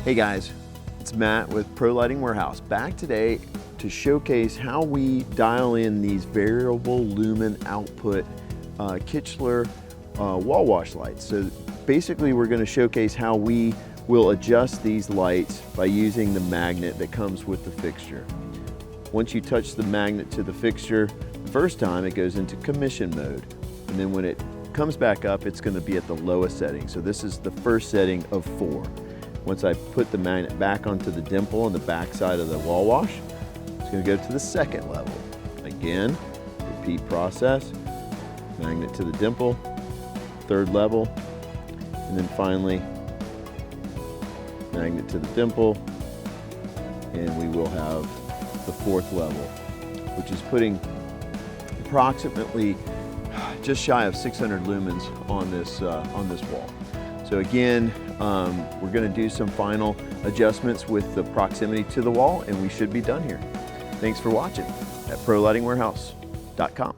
Hey guys, it's Matt with Pro Lighting Warehouse, back today to showcase how we dial in these variable lumen output Kichler wall wash lights. So basically we're going to showcase how we will adjust these lights by using the magnet that comes with the fixture. Once you touch the magnet to the fixture the first time, it goes into commission mode, and then when it comes back up, it's going to be at the lowest setting. So this is the first setting of 4. Once I put the magnet back onto the dimple on the back side of the wall wash, it's going to go to the second level. Again, repeat process, magnet to the dimple, third level, and then finally magnet to the dimple, and we will have the 4th level, which is putting approximately just shy of 600 lumens on this wall. So again, we're going to do some final adjustments with the proximity to the wall, and we should be done here. Thanks for watching at ProLightingWarehouse.com.